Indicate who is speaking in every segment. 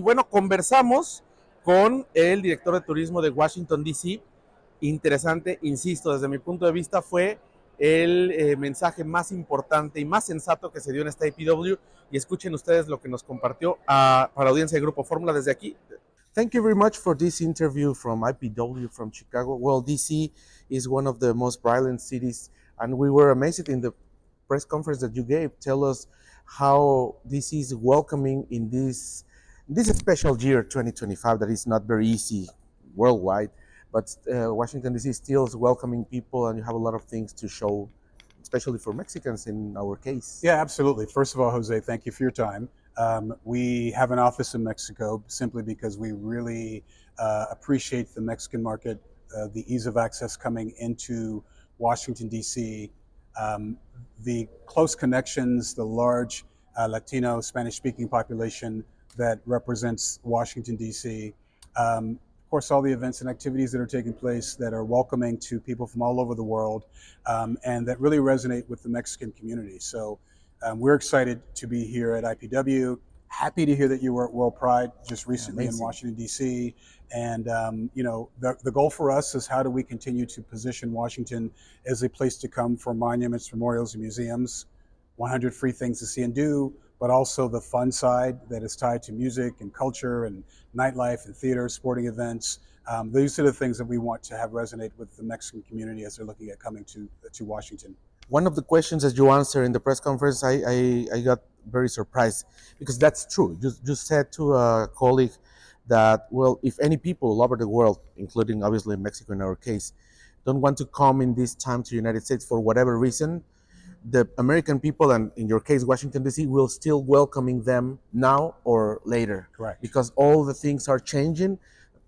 Speaker 1: Bueno, conversamos con el director de turismo de Washington, D.C. Interesante, insisto, desde mi punto de vista fue el mensaje más importante y más sensato que se dio en esta APW y escuchen ustedes lo que nos compartió para la audiencia de Grupo Fórmula desde aquí. Thank you very much for this interview from IPW from Chicago. Well, DC is one of the most violent cities, and we were amazed in the press conference that you gave. Tell us how DC is welcoming in this special year 2025 that is not very easy worldwide, but Washington DC still is welcoming people, and you have a lot of things to show, especially for Mexicans in our case.
Speaker 2: Yeah, absolutely. First of all, Jose, thank you for your time. We have an office in Mexico simply because we really appreciate the Mexican market, the ease of access coming into Washington, D.C., the close connections, the large Latino, Spanish-speaking population that represents Washington, D.C. Of course, all the events and activities that are taking place that are welcoming to people from all over the world and that really resonate with the Mexican community. So we're excited to be here at IPW. Happy to hear that you were at World Pride just recently in Washington, D.C. And, the goal for us is how do we continue to position Washington as a place to come for monuments, memorials, and museums, 100 free things to see and do, but also the fun side that is tied to music and culture and nightlife and theater, sporting events. These are the things that we want to have resonate with the Mexican community as they're looking at coming to Washington.
Speaker 1: One of the questions that you answered in the press conference, I got very surprised because that's true. You said to a colleague that, well, if any people all over the world, including obviously Mexico in our case, don't want to come in this time to the United States for whatever reason, the American people, and in your case, Washington, D.C., will still welcoming them now or later.
Speaker 2: Correct.
Speaker 1: Because all the things are changing.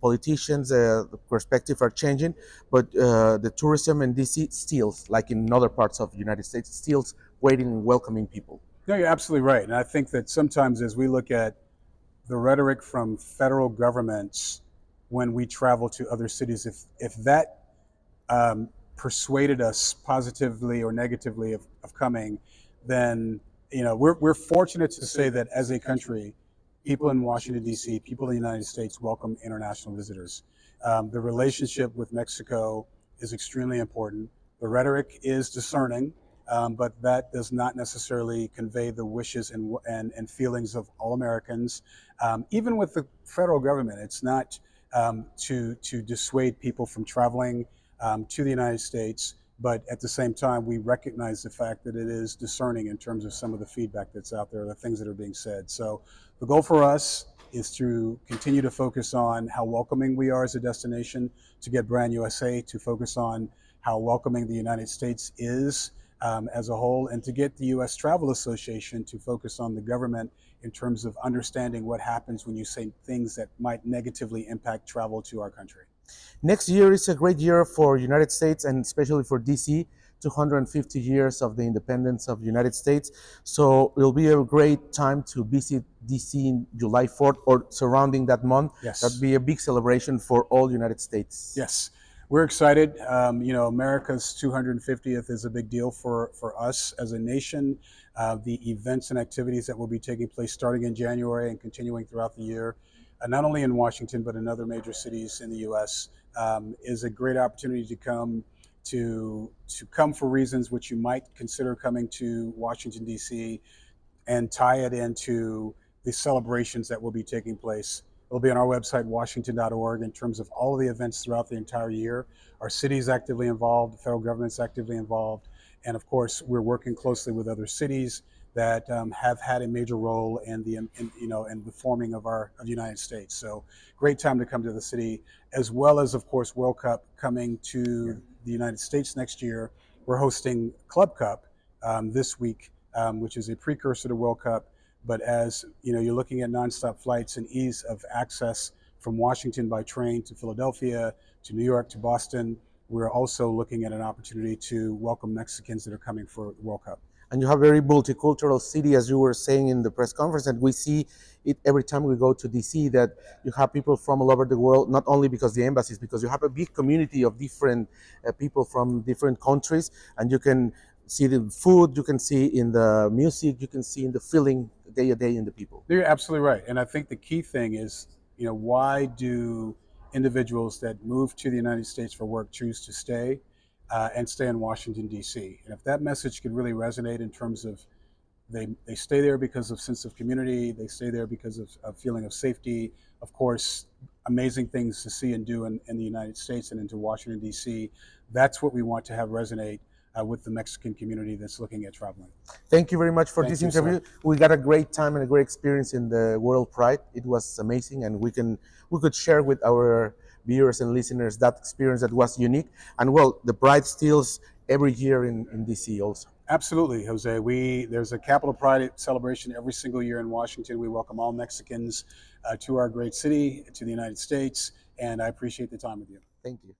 Speaker 1: Politicians, the perspective are changing, but the tourism in DC still, like in other parts of the United States, still waiting and welcoming people.
Speaker 2: No, you're absolutely right. And I think that sometimes as we look at the rhetoric from federal governments when we travel to other cities, if that persuaded us positively or negatively of coming, then we're fortunate to say that as a country, people in Washington, D.C., people in the United States welcome international visitors. The relationship with Mexico is extremely important. The rhetoric is discerning, but that does not necessarily convey the wishes and feelings of all Americans. Even with the federal government, it's not to dissuade people from traveling to the United States, but at the same time, we recognize the fact that it is discerning in terms of some of the feedback that's out there, the things that are being said. So the goal for us is to continue to focus on how welcoming we are as a destination, to get Brand USA to focus on how welcoming the United States is as a whole, and to get the U.S. Travel Association to focus on the government in terms of understanding what happens when you say things that might negatively impact travel to our country.
Speaker 1: Next year is a great year for United States and especially for DC, 250 years of the independence of the United States. So it'll be a great time to visit DC in July 4th or surrounding that month.
Speaker 2: Yes.
Speaker 1: That'd be a big celebration for all United States.
Speaker 2: Yes. We're excited. America's 250th is a big deal for us as a nation. The events and activities that will be taking place starting in January and continuing throughout the year, not only in Washington, but in other major cities in the U.S., is a great opportunity to come for reasons which you might consider coming to Washington, D.C., and tie it into the celebrations that will be taking place. It'll be on our website, washington.org, in terms of all of the events throughout the entire year. Our city is actively involved, the federal government's actively involved, and of course, we're working closely with other cities that have had a major role in the forming of the United States. So great time to come to the city, as well as, of course, World Cup coming to the United States next year. We're hosting Club Cup this week, which is a precursor to World Cup. But as you're looking at nonstop flights and ease of access from Washington by train to Philadelphia, to New York, to Boston, we're also looking at an opportunity to welcome Mexicans that are coming for the World Cup.
Speaker 1: And you have a very multicultural city, as you were saying in the press conference, and we see it every time we go to DC, that you have people from all over the world, not only because the embassies, because you have a big community of different people from different countries, and you can see the food, you can see in the music, you can see in the feeling day to day in the people.
Speaker 2: You're absolutely right. And I think the key thing is, why do individuals that move to the United States for work choose to stay and stay in Washington, D.C.? And if that message could really resonate in terms of they stay there because of sense of community, they stay there because of feeling of safety, of course, amazing things to see and do in the United States and into Washington, D.C., that's what we want to have resonate with the Mexican community that's looking at traveling.
Speaker 1: Thank you very much for
Speaker 2: Thank
Speaker 1: this
Speaker 2: you,
Speaker 1: interview.
Speaker 2: sir.
Speaker 1: We got a great time and a great experience in the World Pride. It was amazing, and we could share with our viewers and listeners that experience that was unique. And well, the Pride steals every year in DC also.
Speaker 2: Absolutely, Jose. There's a Capitol Pride celebration every single year in Washington. We welcome all Mexicans to our great city, to the United States, and I appreciate the time with you.
Speaker 1: Thank you.